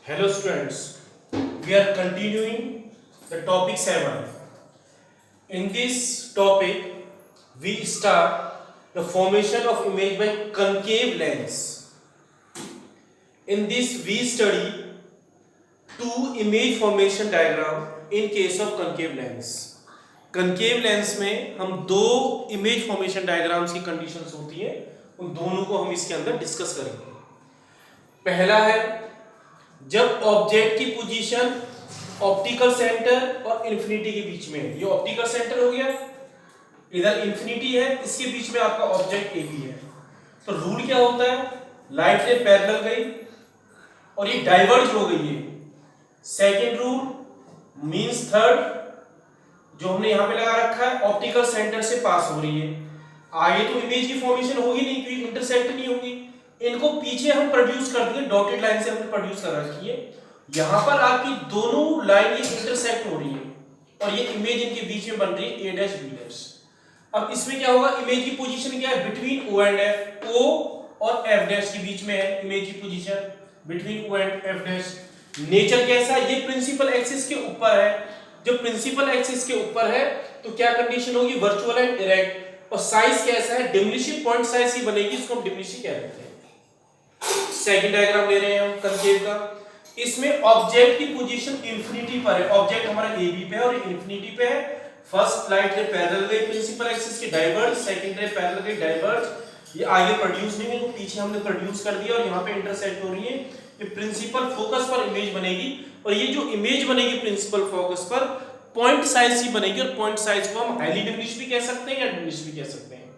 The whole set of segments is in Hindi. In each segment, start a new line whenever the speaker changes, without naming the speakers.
Hello students, we are continuing the topic 7. In this topic, we start the formation of image by concave lens. In this, we study two image formation diagram in case of concave lens. concave lens में हम दो image formation diagrams की conditions होती हैं, उन दोनों को हम इसके अंदर डिस्कस करेंगे. पहला है जब ऑब्जेक्ट की पोजीशन ऑप्टिकल सेंटर और इंफिनिटी के बीच में है. ये ऑप्टिकल सेंटर हो गया, इधर इंफिनिटी है, इसके बीच में आपका ऑब्जेक्ट ए बी है. तो रूल क्या होता है, लाइट रे पैरेलल गई और ये डाइवर्ज हो गई है. सेकंड रूल मींस थर्ड जो हमने यहां पे लगा रखा है ऑप्टिकल सेंटर से पास हो रही है. आगे तो इमेज की फॉर्मेशन होगी नहीं क्योंकि इंटरसेक्ट नहीं होगी. इनको पीछे हम प्रोड्यूस कर देंगे, डॉटेड लाइन से हमने प्रोड्यूस कर रखी है. यहां पर आपकी दोनों लाइन ये इंटरसेक्ट हो रही है और ये इमेज इनके बीच में बन रही है a डैश b डैश. अब इसमें क्या होगा, इमेज की पोजीशन क्या है, between o and f. o और f डैश के बीच में है इमेज की position, between o and f dash. Nature कैसा है, ये प्रिंसिपल एक्सिस के ऊपर है. जब प्रिंसिपल एक्सिस के ऊपर है तो क्या कंडीशन होगी, वर्चुअल एंड इरेक्ट. और साइज कैसा है, डिमिनिशिंग पॉइंट साइज ही बनेगी, इसको हम डिमिनिशिंग कह देते हैं. सेकंड डायग्राम ले रहे हैं हम कंकेव का. इसमें ऑब्जेक्ट की पोजीशन इंफिनिटी पर है. ऑब्जेक्ट हमारा ए बी पे है और इंफिनिटी पे है. फर्स्ट लाइट रे पैरेलल गई प्रिंसिपल एक्सिस के डाइवर्ज, सेकंड रे पैरेलल गई डाइवर्ज. ये आगे प्रोड्यूस नहीं है तो पीछे हमने प्रोड्यूस कर दिया और यहाँ पे इंटरसेक्ट हो रही है. ये प्रिंसिपल फोकस पर इमेज बनेगी और ये जो इमेज बनेगी प्रिंसिपल फोकस पर पॉइंट साइज ही बनेगी. और पॉइंट साइज को हम हाईली डिमिनिश भी कह सकते हैं या डिमिनिश भी कह सकते हैं.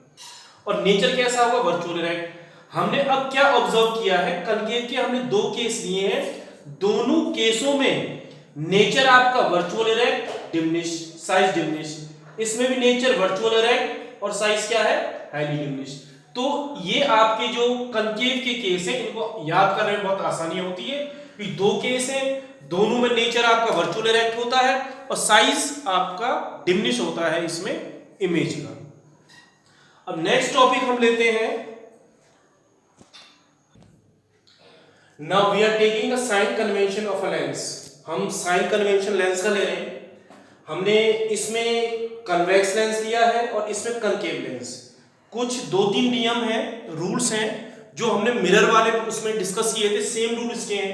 और नेचर कैसा होगा, वर्चुअल इरेक्ट. हमने अब क्या ऑब्जर्व किया है, कंकेव के हमने दो केस लिए हैं. दोनों केसों में नेचर आपका virtual erect, diminish, size diminish. इसमें भी नेचर वर्चुअल इरेक्ट और साइज क्या है, हाईली डिमिनिश. तो ये आपके जो कंकेव के केस हैं इनको याद करने में बहुत आसानी होती है. कि दो केस हैं, दोनों में नेचर आपका वर्चुअल इरेक्ट होता है और साइज आपका डिमिनिश होता है इसमें इमेज का. अब नेक्स्ट टॉपिक हम लेते हैं. Now we are taking the sign convention of a lens. हम साइन कन्वेंशन लेंस का ले रहे हैं. हमने इसमें कन्वेक्स लेंस लिया है और इसमें कनकेव लेंस. कुछ दो तीन नियम हैं, रूल्स हैं जो हमने मिरर वाले उसमें डिस्कस किए थे. सेम रूल इसके हैं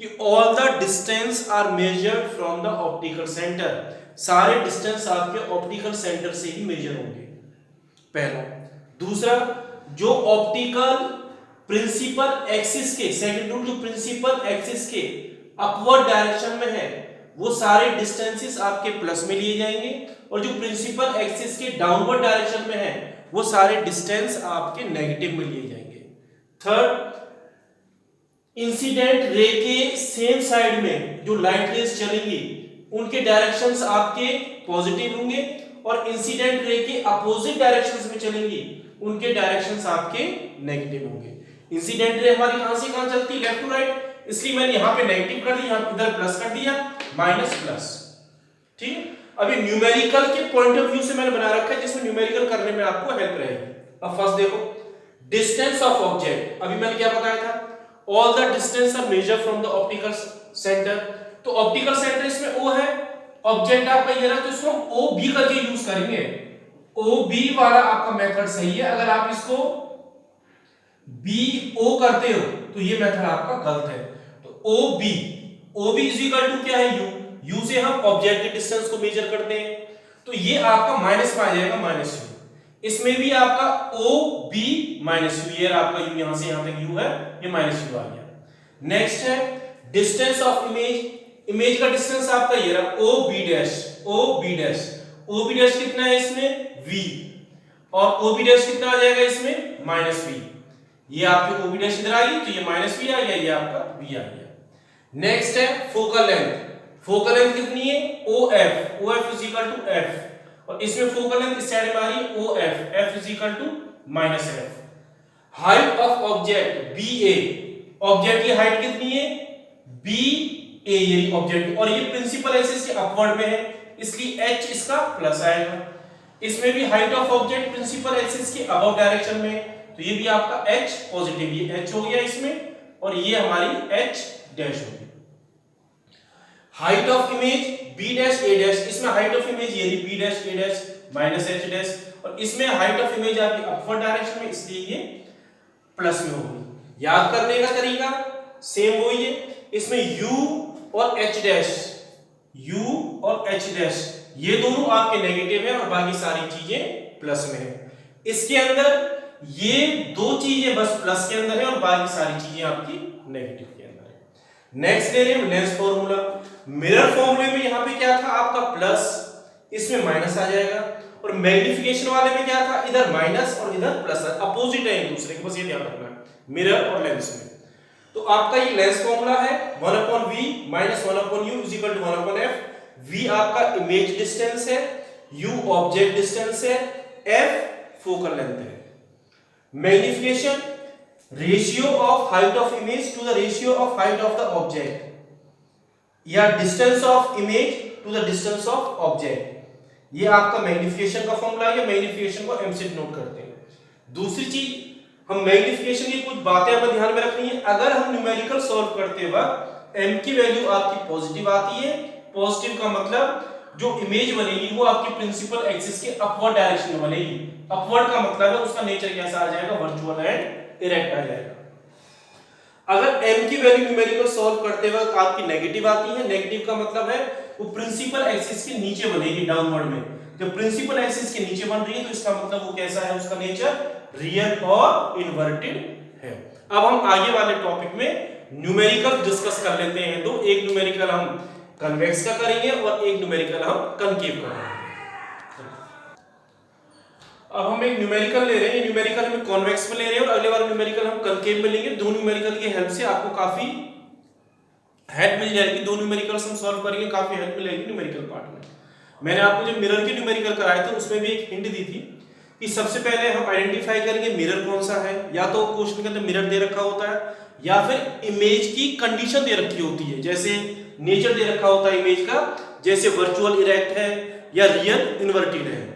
कि all the distance are measured from the optical centre. सारे डिस्टेंस आपके ऑप्टिकल सेंटर से ही मेजर होंगे, पहला. दूसरा, जो ऑप्टिकल प्रिंसिपल एक्सिस के, सेकंड रूल, जो प्रिंसिपल एक्सिस के अपवर्ड डायरेक्शन में है वो सारे डिस्टेंसेस आपके प्लस में लिए जाएंगे और जो प्रिंसिपल एक्सिस के डाउनवर्ड डायरेक्शन में है वो सारे डिस्टेंस आपके नेगेटिव में लिए जाएंगे. थर्ड, इंसिडेंट रे के सेम साइड में जो लाइट रेज चलेंगी उनके डायरेक्शंस आपके पॉजिटिव होंगे और इंसिडेंट रे के अपोजिट डायरेक्शंस में चलेंगी उनके डायरेक्शंस आपके नेगेटिव होंगे. इंसिडेंट रे हमारी कहां से कहां चलती है, लेफ्ट टू राइट. इसलिए मैंने यहां पे नेगेटिव कर दिया, यहां इधर प्लस कर दिया, माइनस प्लस. ठीक है. अभी न्यूमेरिकल के पॉइंट ऑफ व्यू से मैंने बना रखा है जिसमें न्यूमेरिकल करने में आपको हेल्प रहेगी. अब फर्स्ट देखो, डिस्टेंस ऑफ ऑब्जेक्ट. अभी मैंने क्या बताया था, all the distance are measured from the optical centre. तो ऑप्टिकल सेंटर इसमें O है, ऑब्जेक्ट आपका ये रहा तो इसको हम OB करके यूज करेंगे. OB वाला आपका मेथड सही है. अगर आप इसको BO करते हो तो ये मेथड आपका गलत है. तो OB इज इक्वल टू क्या है, U से हम ऑब्जेक्ट के डिस्टेंस को मेजर करते हैं तो ये आपका माइनस में आ जाएगा, माइनस U. इसमें भी आपका OB माइनस U, ये आपका U यहां से यहां तक U है, ये माइनस U आ गया. नेक्स्ट है डिस्टेंस ऑफ इमेज. इमेज का डिस्टेंस आपका ये रहा OB डैश. OB डैश कितना है इसमें, V, और OB डैश कितना आ जाएगा इसमें, माइनस V. ये आपकी OB डैश इधर आ गई तो ये माइनस V आ गया, ये आपका V आ गया. नेक्स्ट है फोकल लेंथ. फोकल लेंथ कितनी है, OF is equal to F और इसमें फोकल लेंथ इस साइड में आ रही है F is equal to minus F. Height of object BA. Object की हाइट कितनी है, BA, ये ऑब्जेक्ट, और ये प्रिंसिपल एक्सिस के अपवर्ड में है इसलिए H इसका प्लस आएगा. इसमें भी height of object principal axis के अबव डायरेक्शन में तो ये भी आपका H पॉजिटिव, ये H हो गया इसमें और ये हमारी H डैश होगी. Height of image b dash a dash, इसमें हाइट ऑफ इमेज ये b dash a dash minus h dash, और इसमें हाइट ऑफ इमेज आपकी अपवर्ड डायरेक्शन में, इसलिए ये प्लस में होगी। याद करने का तरीका सेम वही है, इसमें u और h डैश, u और h डैश ये दोनों आपके नेगेटिव है और बाकी सारी चीजें प्लस में है। इसके अंदर ये दो चीजें बस प्लस के अंदर है और बाकी सारी चीजें आपकी नेगेटिव के अंदर है। नेक्स्ट ले रहे हैं लेंस फॉर्मूला। मिरर फॉर्मूले में यहां पे क्या था आपका प्लस, इसमें माइनस आ जाएगा, और मैग्निफिकेशन वाले में क्या था, इधर माइनस और इधर प्लस, अपोजिट है एक दूसरे के, बस ये ध्यान रखना है मिरर और लेंस में। तो आपका ये लेंस फॉर्मूला है 1/v - 1/u = 1/f। v आपका इमेज डिस्टेंस है, u ऑब्जेक्ट डिस्टेंस है, f फोकल लेंथ है। Magnification ratio of height of image to the ratio of height of the object, या distance of image to the distance of object, ये आपका मैग्निफिकेशन का फॉर्मूला है। मैग्निफिकेशन को m से नोट करते हैं। दूसरी चीज, हम मैग्निफिकेशन की कुछ बातें हमें ध्यान में रखनी है। अगर हम न्यूमेरिकल सॉल्व करते वक्त m की वैल्यू आपकी पॉजिटिव आती है, पॉजिटिव का मतलब जो इमेज बनेगी वो आपकी प्रिंसिपल एक्सिस के अपवर्ड डायरेक्शन में बनेगी। अपवर्ड का मतलब है उसका नेचर कैसा आ जाएगा, वर्चुअल एंड इरेक्ट आ जाएगा। अगर m की वैल्यू न्यूमेरिकल सॉल्व करते वक्त आपकी नेगेटिव आती है, नेगेटिव का मतलब है वो प्रिंसिपल एक्सिस के नीचे बनेगी, डाउनवर्ड में। जब प्रिंसिपल एक्सिस के नीचे बन रही है तो इसका मतलब वो कैसा है, उसका नेचर रियल और इन्वर्टेड है। अब हम आगे वाले टॉपिक में न्यूमेरिकल डिस्कस कर लेते हैं। तो एक न्यूमेरिकल हम कन्वेक्स का करेंगे और एक न्यूमेरिकल हम कनकेव करेंगे। अब हम एक न्यूमेरिकल ले रहे हैं, न्यूमेरिकल हम कॉन्वेक्स में ले रहे हैं और अगले वाला न्यूमेरिकल हम कनकेव में लेंगे। दो न्यूमेरिकल की हेल्प से आपको काफी हेल्प मिल जाएगी। दो न्यूमेरिकल्स हम सॉल्व करेंगे, काफी हेल्प मिलेगी न्यूमेरिकल पार्ट में। मैंने आपको जब मिरर के न्यूमेरिकल कराए थे उसमें भी एक हिंट दी थी कि सबसे पहले हम आइडेंटिफाई करेंगे मिरर कौन सा है। या तो क्वेश्चन के अंदर मिरर दे रखा होता है या फिर इमेज की कंडीशन दे रखी होती है, जैसे नेचर दे रखा होता है इमेज का, जैसे वर्चुअल इरेक्ट है या रियल इन्वर्टेड है।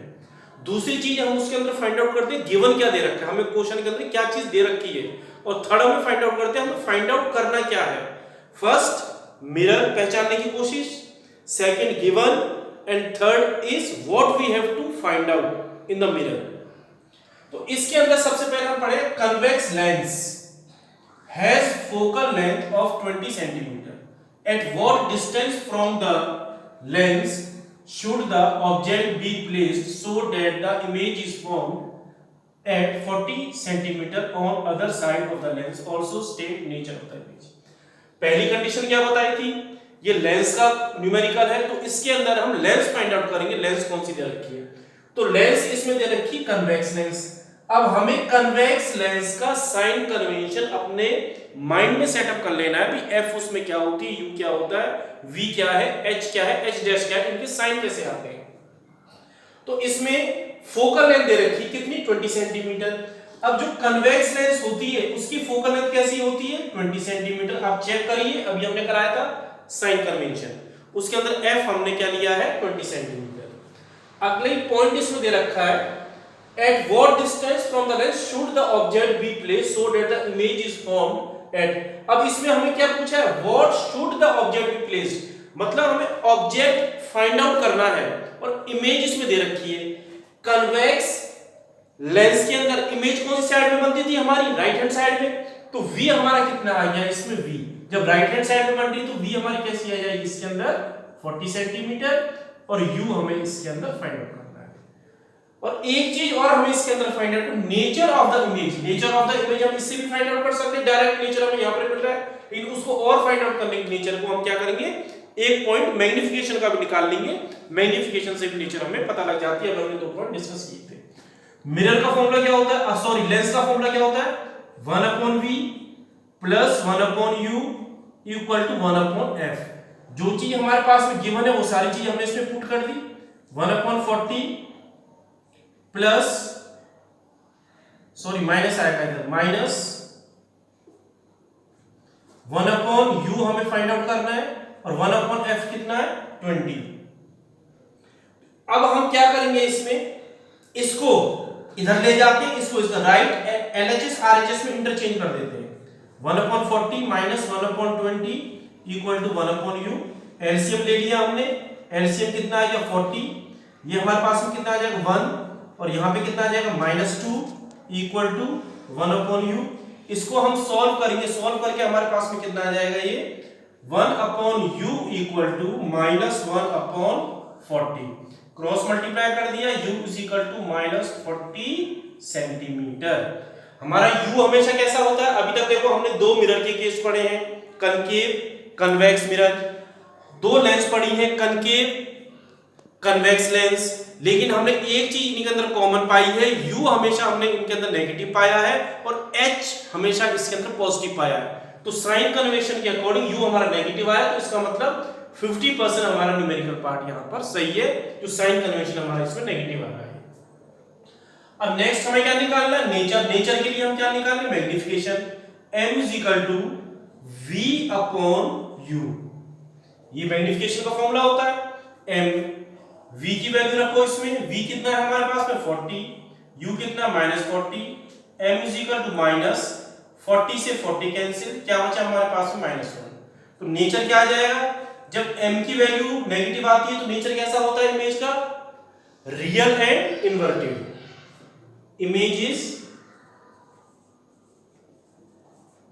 दूसरी चीज हम उसके अंदर फाइंड आउट करते हैं गिवन क्या दे रखा है, हमें क्वेश्चन के अंदर क्या चीज दे रखी है। और थर्ड हमें फाइंड आउट करते हैं हमें फाइंड आउट करना क्या है। फर्स्ट मिरर पहचानने की कोशिश, second given, and third is what we have to find out in the mirror. तो इसके अंदर सबसे पहले हम पढ़े convex lens has focal length of 20 centimetre. At what distance from the lens should the object be placed so that the image is formed at 40 centimeter on other side of the lens? Also state nature of the image. पहली कंडीशन क्या बताई थी, ये लेंस का न्यूमेरिकल है तो इसके अंदर हम लेंस फाइंड आउट करेंगे। लेंस कौन सी दे रखी है, तो लेंस इसमें दे रखी कन्वेक्स लेंस। अब हमें कन्वेक्स लेंस का साइन कन्वेंशन अपने माइंड में सेटअप कर लेना है। भी एफ उसमें क्या होती है, यू क्या होता है, वी क्या है, एच क्या है, एच डैश क्या है, इनके साइन कैसे आते हैं। तो इसमें फोकल लेंथ दे रखी कितनी, 20 सेंटीमीटर। अब जो कन्वेक्स लेंस होती है उसकी फोकल लेंथ कैसी होती है, 20 सेंटीमीटर। आप चेक करिए, अभी हमने कराया था साइन कन्वेंशन, उसके अंदर एफ हमने क्या लिया है, 20 सेंटीमीटर। अगले पॉइंट इसमें दे रखा है at what distance from the lens should the object be placed so that the image is formed at। अब इसमें हमें क्या पूछा है, what should the object be placed, मतलब हमें ऑब्जेक्ट फाइंड आउट करना है और इमेज इसमें दे रखी है। कन्वेक्स लेंस के अंदर इमेज कौन सी साइड में बनती थी, हमारी राइट हैंड साइड में। तो v हमारा कितना आ गया इसमें, v जब राइट हैंड साइड में बन रही तो v हमारी कैसी आ जाएगी इसके अंदर 40 सेंटीमीटर, और u हमें इसके अंदर फाइंड आउट करना है। और एक चीज और हमें इसके अंदर find out, nature of the image. Nature of the image हम इससे भी फाइंड आउट कर सकते हैं, डायरेक्ट नेचर हमें यहां पर मिल रहा है, लेकिन उसको और फाइंड आउट करने के नेचर को हम क्या करेंगे, एक पॉइंट मैग्निफिकेशन का भी निकाल लेंगे। मैग्निफिकेशन से भी नेचर हमें पता लग जाती है। हमने दो पॉइंट डिस्कस किए थे। मिरर का फॉर्मूला क्या होता है, सॉरी लेंस का फॉर्मूला क्या होता है, 1/v plus 1/u equal to 1/f। जो चीज हमारे पास में गिवन है वो सारी चीज हमने इसमें पुट कर दी। 1/40 प्लस सॉरी माइनस आएगा इधर, माइनस 1/u हमें फाइंड आउट करना है और 1/f कितना है, 20। अब हम क्या करेंगे, इसमें इसको इधर ले जाके इसको इसका राइट LHS RHS में इंटरचेंज कर देते हैं। 1/40 minus 1/20 equal to 1/u। LCM ले लिया हमने, एलसीएम कितना आ गया 40, ये हमारे पास में कितना आ जाएगा 1 और यहाँ पे कितना आ जाएगा -2 इक्वल टू 1/u। इसको हम सॉल्व करेंगे, सॉल्व करके हमारे पास में कितना आ जाएगा ये 1/u equal to -1/40। Cross multiply कर दिया, u is equal to -40 centimetre. हमारा u हमेशा कैसा होता है, अभी तक देखो हमने दो मिरर के केस पढ़े हैं, कनकेव कन्वेक्स मिरर, दो लेंस पढ़ी है कनकेव कन्वेक्स लेंस, लेकिन हमने एक चीज इनके अंदर कॉमन पाई है, u हमेशा हमने इनके अंदर नेगेटिव पाया है और h हमेशा इसके अंदर पॉजिटिव पाया है। तो साइन कन्वेंशन के अकॉर्डिंग u हमारा नेगेटिव आया, तो इसका मतलब 50% हमारा न्यूमेरिकल पार्ट यहां पर सही है, जो साइन कन्वेंशन हमारा इसमें नेगेटिव आ रहा है। अब नेक्स्ट हमें क्या निकालना है, नेचर। नेचर के लिए हम क्या निकालेंगे, magnification. m is equal to v upon u, ये मैग्निफिकेशन का फॉर्मूला होता है। m v की वैल्यू रखो इसमें, v कितना है हमारे पास में 40, u कितना -40, m इज इक्वल टू -40 से 40 कैंसिल, क्या बचा हमारे पास में -1। तो नेचर क्या आ जाएगा, जब m की वैल्यू नेगेटिव आती है तो नेचर कैसा होता है इमेज का, real and inverted. Image is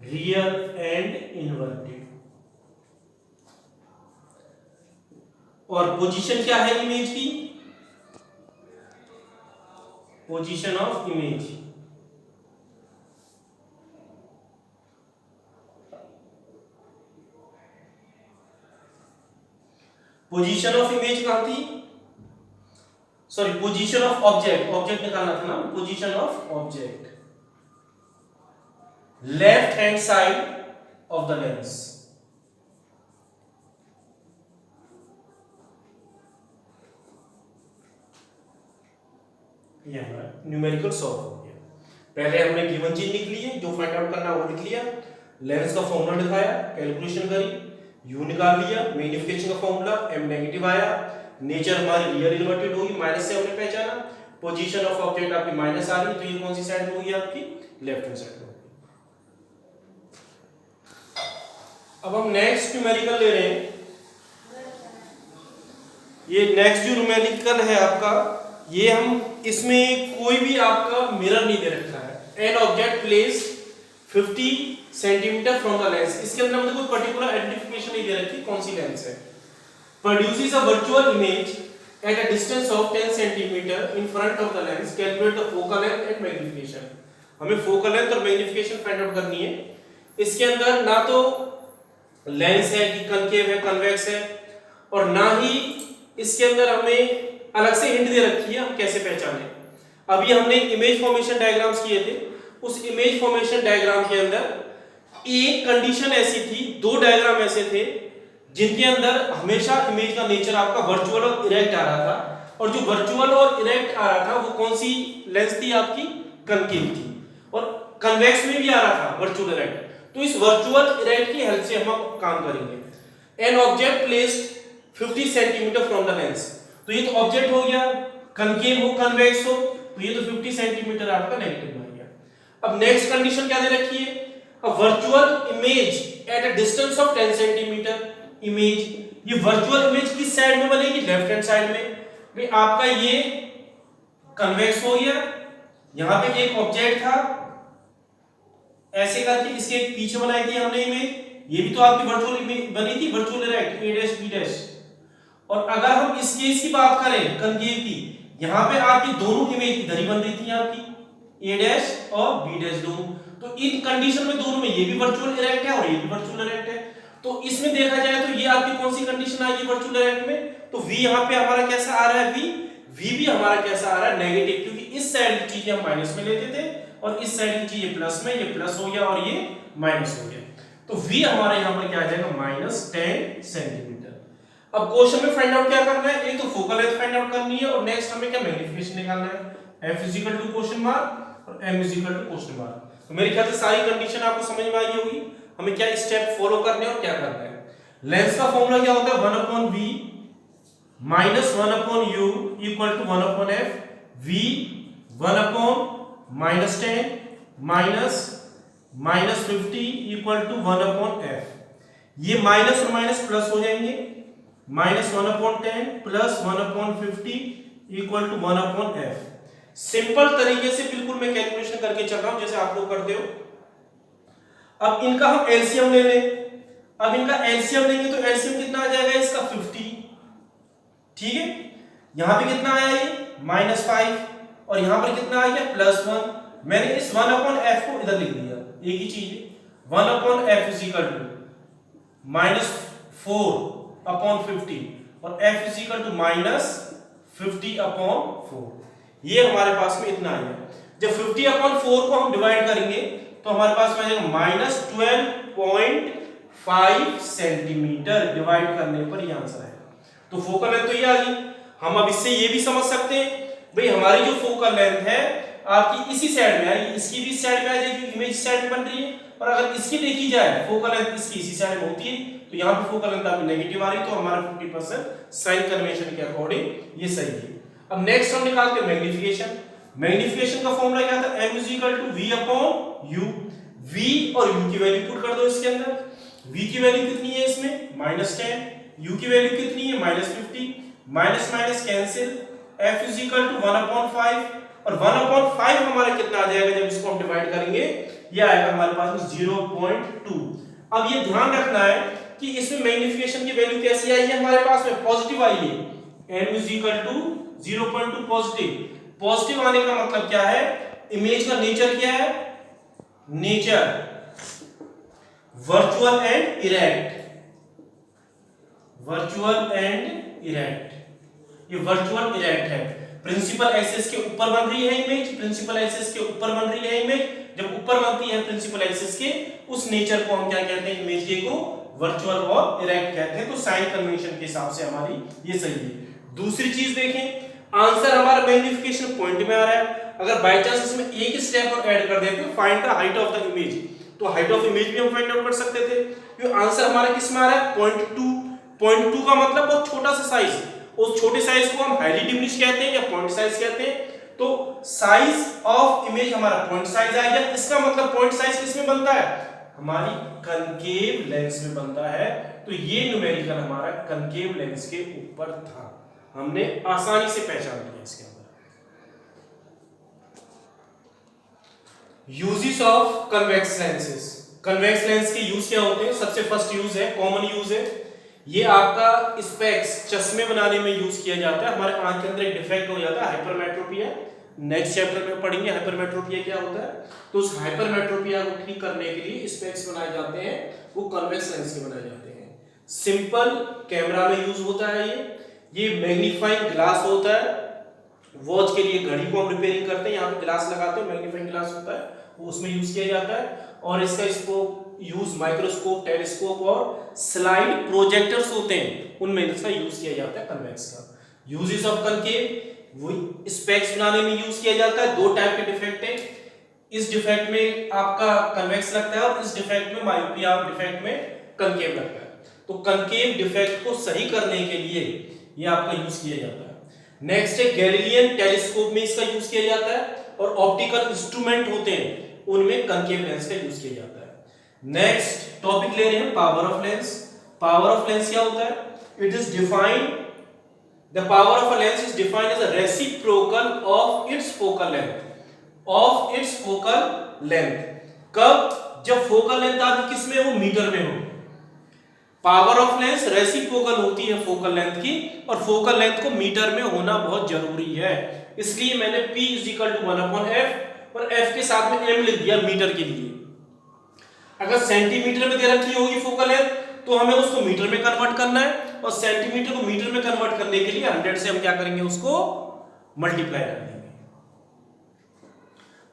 real and inverted. और पोजीशन क्या है इमेज की, position of image, position of image कहां थी, sorry position of object, object निकालना था ना, position of object left hand side of the lens. ये हमारा न्यूमेरिकल सॉल्व हो गया। पहले हमने गिवन चीज लिख ली है, जो फाइंड आउट करना वो लिख लिया, लेंस का फॉर्मूला दिखाया, कैलकुलेशन करी, u निकाल लिया, मैग्निफिकेशन का फॉर्मूला, m नेगेटिव आया, नेचर हमारी रियल इन्वर्टेड होगी, माइनस से हमने पहचाना, पोजीशन ऑफ ऑब्जेक्ट आपकी माइनस आ रही, तो ये कौन सी साइड होगी आपकी, लेफ्ट हैंड साइड होगी। अब हम नेक्स्ट न्यूमेरिकल ले रहे हैं। ये नेक्स्ट जो न्यूमेरिकल है आपका, ये हम इसमें कोई भी आपका मिरर नहीं दे रखा है। An object placed 50 centimetre from the lens, इसके अंदर हमने कोई पर्टिकुलर आइडेंटिफिकेशन नहीं दे रखी कौन सी लेंस है। Produces a virtual image at a distance of 10 centimetre in front of the lens, calculate the focal length and magnification. हमें फोकल लेंथ और मैग्निफिकेशन फाइंड आउट करनी है। इसके अंदर ना तो लेंस है कि कनकेव है कन्वेक्स है, और ना ही इसके अंदर हमें अलग से हिंट दे रखी है हम कैसे पहचाने। अभी हमने इमेज फॉर्मेशन डायग्राम्स किए थे, उस इमेज फॉर्मेशन डायग्राम के अंदर एक कंडीशन ऐसी थी, दो डायग्राम ऐसे थे जिनके अंदर हमेशा इमेज का नेचर आपका वर्चुअल और इरेक्ट आ रहा था, और जो वर्चुअल और इरेक्ट आ रहा था वो कौन सी लेंस थी आपकी, कनकेव थी, और कन्वेक्स में भी आ रहा था वर्चुअल इरेक्ट। तो इस वर्चुअल इरेक्ट की हेल्प से हम काम करेंगे। An object placed 50 centimetre from the lens, तो ये तो ऑब्जेक्ट हो गया, कनकेव हो कन्वेक्स हो, तो ये तो 50 सेंटीमीटर आपका नेगेटिव बन गया। अब नेक्स्ट कंडीशन क्या दे रखी है, a virtual image at a distance of 10 centimetre image. ये वर्चुअल इमेज किस साइड में बनेगी, लेफ्ट हैंड साइड में। भाई आपका ये कन्वेक्स हो गया, यहां पे एक ऑब्जेक्ट था, ऐसे करके इसके पीछे बनाई थी हमने इमेज, ये भी तो आपकी वर्चुअल इमेज बनी थी, virtual erect a dash b dash. और अगर हम इस केस की बात करें कनकेव की, यहां पे आपकी दोनों इमेज इधर ही बन रही थी आपकी a डैश और b डैश दोनों, तो इन कंडीशन में दोनों में ये भी वर्चुअल इरेक्ट है और ये भी वर्चुअल इरेक्ट है। तो इसमें देखा जाए तो ये आपकी कौन सी कंडीशन आएगी वर्चुअल इरेक्ट में, तो v यहां पे हमारा कैसा आ रहा है, v भी हमारा कैसा आ रहा है, नेगेटिव, क्योंकि इस साइड की चीजें हम माइनस में लेते थे और इस साइड की चीजें प्लस में, ये प्लस हो गया और ये माइनस हो गया, तो v हमारा यहां पर क्या आ जाएगा, -10 सेंटीमीटर। अब क्वेश्चन में फाइंड आउट क्या करना है, एक तो फोकल लेंथ फाइंड आउट करनी है और नेक्स्ट हमें क्या मैग्नीफिकेशन निकालना है, f क्वेश्चन मार्क और m क्वेश्चन मार्क। तो मेरे ख्याल से सारी कंडीशन आपको समझ में आई होगी, हमें क्या स्टेप फॉलो करने और क्या करना है। लेंस का फॉर्मूला क्या होता है, 1/v - 1/u equal to 1/f, v 1/-10 -50 equal to 1/f। ये माइनस और माइनस प्लस हो जाएंगे, -1/10 plus 1/50 equal to 1/f। Simple तरीके से बिल्कुल मैं कैलकुलेशन करके चल रहा हूं जैसे आप लोग करते हो। अब इनका हम एलसीएम ले लें। अब इनका एलसीएम लेंगे तो एलसीएम कितना आ जाएगा इसका 50। ठीक है, यहां पे कितना आया ये -5 और यहां पर कितना आ गया +1। मैंने इस 1/f को इधर लिख दिया, एक ही चीज है। 1/f इज इक्वल टू -4/50 और f इज इक्वल टू -50/4। ये हमारे पास में इतना आया। जब 50/4 को हम डिवाइड करेंगे तो हमारे पास में आ जाएगा -12.5 सेंटीमीटर। डिवाइड करने पर ये आंसर आएगा। तो फोकल लेंथ तो ये आ गई। हम अब इससे ये भी समझ सकते हैं भाई हमारी जो फोकल लेंथ है आपकी इसी साइड में आएगी, इसकी भी साइड में आ जाएगी, इमेज इस साइड में बन रही है। और अगर इसकी देखी जाए फोकल लेंथ इसकी इसी साइड में होती है तो यहाँ पे फोकल लेंथ आपकी नेगेटिव आ रही, तो हमारा 50% साइन कन्वेंशन के अकॉर्डिंग ये सही है। अब नेक्स्ट हम निकालते हैं मैग्नीफिकेशन। मैग्नीफिकेशन का फॉर्मूला क्या था, m = v/u। v और u की वैल्यू पुट कर दो इसके अंदर। v की वैल्यू कितनी है इसमें -10, u की वैल्यू कितनी है -50, माइनस माइनस कैंसिल, f = 1/5 और 1/5 हमारा कितना आ जाएगा जब इसको हम डिवाइड करेंगे, ये आएगा हमारे पास में 0.2। अब ये ध्यान रखना है कि इसमें मैग्नीफिकेशन की वैल्यू कैसी आई है हमारे पास में, पॉजिटिव आई है। m = 0.2 positive. पॉजिटिव आने का मतलब क्या है, इमेज का नेचर क्या है, nature virtual and erect. Virtual and erect, ये वर्चुअल इरेक्ट है। प्रिंसिपल एक्सिस के ऊपर बन रही है इमेज, प्रिंसिपल एक्सिस के ऊपर बन रही है इमेज। जब ऊपर बनती है प्रिंसिपल एक्सिस के, उस नेचर को हम क्या कहते हैं, इमेज के को वर्चुअल और इरेक्ट कहते हैं। तो साइन कन्वेंशन के हिसाब से हमारी ये सही है। दूसरी चीज देखें, आंसर हमारा मैग्नीफिकेशन पॉइंट में आ रहा है। अगर बाय चांस इसमें एक स्टेप और ऐड कर देते हैं, find the height of the image, तो हाइट ऑफ इमेज भी हम फाइंड आउट कर सकते थे। क्योंकि आंसर हमारा किस में आ रहा है, 0.2 का मतलब बहुत छोटा सा साइज। उस छोटे साइज को हम हाईली डिमिनिश कहते हैं या पॉइंट साइज कहते हैं। तो साइज ऑफ इमेज हमारा पॉइंट साइज आ गया। इसका मतलब पॉइंट साइज किस में बनता है, हमारी कनकेव लेंस में बनता है। तो ये न्यूमेरिकल हमारा कनकेव लेंस के ऊपर था, हमने आसानी से पहचान लिया इसके अंदर। Uses of convex lenses. Convex lens के यूज क्या होते हैं, सबसे फर्स्ट यूज है, कॉमन यूज है, ये आपका स्पेक्स चश्मे बनाने में यूज किया जाता है। हमारे आंख के अंदर एक डिफेक्ट हो जाता है हाइपरमेट्रोपिया, नेक्स्ट चैप्टर में पढ़ेंगे हाइपरमेट्रोपिया क्या होता है। तो उस हाइपरमेट्रोपिया को ठीक करने के लिए स्पेक्स बनाए जाते हैं, वो कन्वेक्स लेंस के बनाए जाते हैं। सिंपल कैमरा में यूज होता है ये मैग्नीफाइंग ग्लास होता है। वॉच के लिए, घड़ी को हम रिपेयरिंग करते हैं, यहाँ पे ग्लास लगाते हैं, मैग्नीफाइंग ग्लास होता है, वो उसमें यूज किया जाता है। और इसका स्कोप यूज माइक्रोस्कोप, टेलीस्कोप और स्लाइड प्रोजेक्टर्स होते हैं, उनमें इसका यूज किया जाता है कन्वेक्स का। यूजेस ऑफ कनकेव, वो स्पेक्स बनाने में यूज किया जाता है। दो टाइप के डिफेक्ट है, इस डिफेक्ट में आपका कन्वेक्स लगता है और इस डिफेक्ट में मायोपिया डिफेक्ट में कनकेव लगता है। तो कनकेव डिफेक्ट को सही करने के लिए ये आपका यूज किया जाता है। नेक्स्ट है गैलीलियन टेलीस्कोप में इसका यूज किया जाता है, और ऑप्टिकल इंस्ट्रूमेंट होते हैं उनमें कनकेव लेंस का यूज किया जाता है। नेक्स्ट टॉपिक ले रहे हैं power of lens. Power of lens क्या होता है, it is defined, the power of a lens is defined as a reciprocal of its focal length, of its focal length. कब, जब फोकल लेंथ आपकी किस में हो, मीटर में हो। पावर ऑफ लेंस रेसिप्रोकल होती है फोकल लेंथ की, और फोकल लेंथ को मीटर में होना बहुत जरूरी है। इसलिए मैंने P = 1/f और f के साथ में m लिख दिया मीटर के लिए। अगर सेंटीमीटर में दे रखी होगी फोकल लेंथ तो हमें उसको मीटर में कन्वर्ट करना है, और सेंटीमीटर को मीटर में कन्वर्ट करने के लिए 100 से हम क्या करेंगे, उसको मल्टीप्लाई कर देंगे।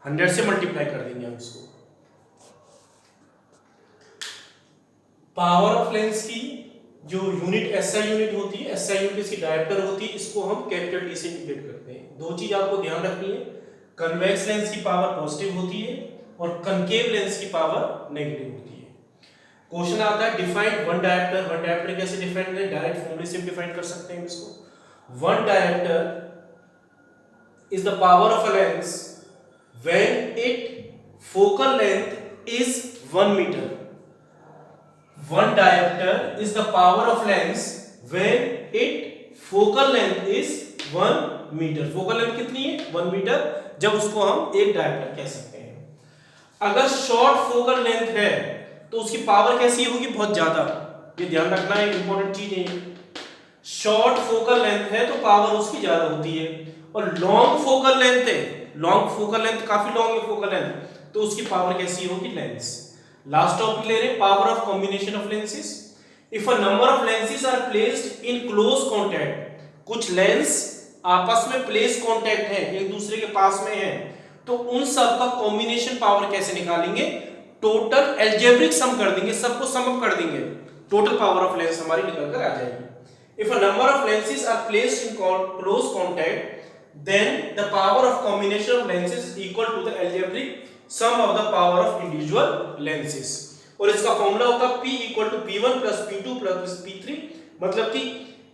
100 से मल्टीप्लाई कर देंगे हम इसको। पावर ऑफ लेंस की जो यूनिट SI यूनिट होती है, SI यूनिट इसकी डायरेक्टर होती है, इसको हम कैपिटल T से इंडिकेट करते हैं। दो चीज आपको ध्यान रखनी है, कन्वेक्स लेंस की पावर पॉजिटिव होती है और कनकेव लेंस की पावर नेगेटिव होती है। क्वेश्चन आता है define one diopter. One diopter कैसे डिफाइन करें, डायरेक्ट फॉर्मूले से डिफाइन कर सकते हैं इसको। One diopter is the power of a lens when it focal length is 1 metre. One diopter is the power of lens when its focal length is 1 metre. Focal length कितनी है? 1 मीटर, जब उसको हम एक डायप्टर कह सकते हैं। अगर शॉर्ट फोकल लेंथ है तो उसकी पावर कैसी होगी? बहुत ज्यादा। ये ध्यान रखना है, इंपॉर्टेंट चीज है। शॉर्ट फोकल लेंथ है तो पावर उसकी ज्यादा होती है, और लॉन्ग फोकल लेंथ है, लॉन्ग फोकल लेंथ काफी लॉन्ग है फोकल लेंथ, तो उसकी पावर कैसी होगी? लेंस। लास्ट टॉपिक ले रहे, power of combination of lenses. If a number of lenses are placed in close contact, कुछ लेंस आपस में प्लेस कांटेक्ट है, एक दूसरे के पास में है, तो उन सब का कॉम्बिनेशन पावर कैसे निकालेंगे? टोटल अलजेब्रिक सम कर देंगे, सबको सम अप कर देंगे, टोटल पावर ऑफ लेंस हमारी निकल कर आ जाएगी। If a number of lenses are placed in close contact, then the power of combination of lenses is equal to the algebraic sum of the power of individual lenses। और इसका फॉर्मूला होगा P equal to P1 plus P2 plus P3, मतलब कि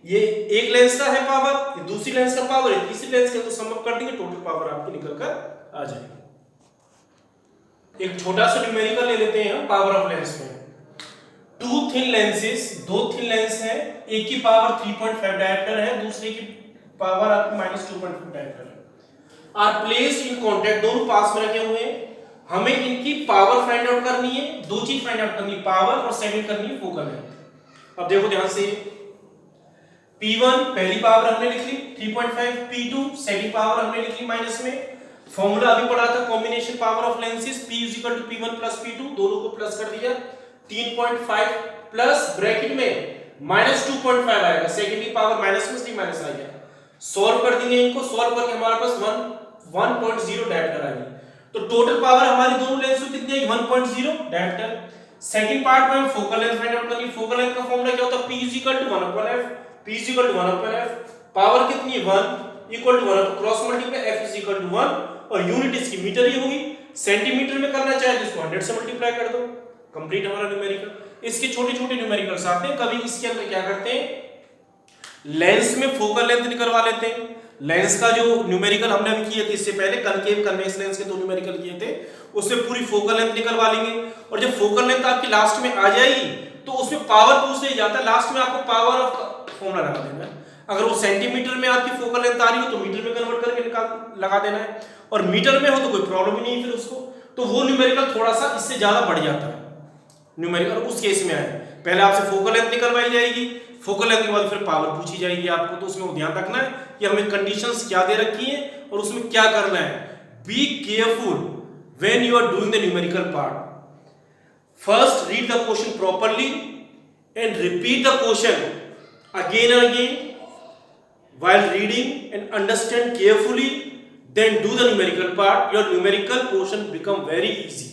ये एक लेंस का है पावर, ये दूसरी लेंस का पावर है, तीसरी लेंस का, तो सम अप कर देंगे, टोटल पावर आपकी निकल कर आ जाएगी। एक छोटा सा न्यूमेरिकल ले लेते हैं हम पावर ऑफ लेंस में। टू थिन लेंसेज, दो थिन लेंस है, एक की पावर 3.5 डायप्टर है, दूसरे की पावर आपकी -2.5 डायप्टर है, आर प्लेस्ड इन कांटेक्ट, दोनों पास में रखे हुए हैं। हमें इनकी पावर फाइंड आउट करनी है, दो चीज फाइंड आउट करनी है, पावर और सेकंड करनी है फोकल लेंथ। अब देखो ध्यान से, P1 पहली पावर हमने लिख ली 3.5, P2 सेकंड पावर हमने लिख ली माइनस में। फॉर्मूला अभी पढ़ा था combination power of lenses, P = P1 + P2, दोनों को प्लस कर दिया, 3.5 प्लस ब्रैकेट में -2.5 आएगा, सेकंड की पावर माइनस में से माइनस आ गया। सॉल्व कर देंगे इनको, सॉल्व करके हमारे पास 1.0 डायप्टर आ गई। तो टोटल पावर हमारी दोनों लेंस में कितनी आई? 1.0 डायप्टर। सेकंड पार्ट में हम फोकल लेंथ फाइंड आउट करेंगे। फोकल लेंथ का फॉर्मूला क्या होता है? P = 1/f, P = 1/f, power कितनी है? 1 = 1, क्रॉस मल्टीप्लाई, f = 1, और यूनिट इसकी मीटर ही होगी। सेंटीमीटर में करना चाहे तो इसको 100 से मल्टीप्लाई कर दो, कंप्लीट हमारा न्यूमेरिकल। इसके छोटे छोटे न्यूमेरिकल्स आते हैं, कभी इसके अंदर क्या करते हैं, लेंस में फोकल लेंथ निकलवा लेते हैं। लेंस का जो न्यूमेरिकल हमने अभी किए थे इससे पहले, कनकेव कन्वेक्स लेंस के दो न्यूमेरिकल किए थे, उसमें पूरी फोकल लेंथ निकलवा लेंगे, और जब फोकल लेंथ आपकी लास्ट में आ जाएगी तो उसमें पावर पूछ नहीं जाता, लास्ट में आपको पावर ऑफ फॉर्मूला लगा देना है। अगर वो सेंटीमीटर में आपकी फोकल लेंथ आ रही हो तो मीटर में कन्वर्ट करके लगा देना है, और मीटर में हो तो कोई प्रॉब्लम ही नहीं फिर उसको, तो वो न्यूमेरिकल थोड़ा सा इससे ज्यादा बढ़ जाता है। न्यूमेरिकल उस केस में आए, पहले आपसे फोकल लेंथ निकलवाई जाएगी, फोकल लेंथ के बाद फिर पावर पूछी जाएगी आपको, तो उसमें ध्यान रखना है कि हमें कंडीशंस क्या दे रखी हैं और उसमें क्या करना है। Be careful when you are doing the numerical part. First read the question properly and repeat the question again and again while reading and understand carefully, then do the numerical part. Your numerical portion become very easy.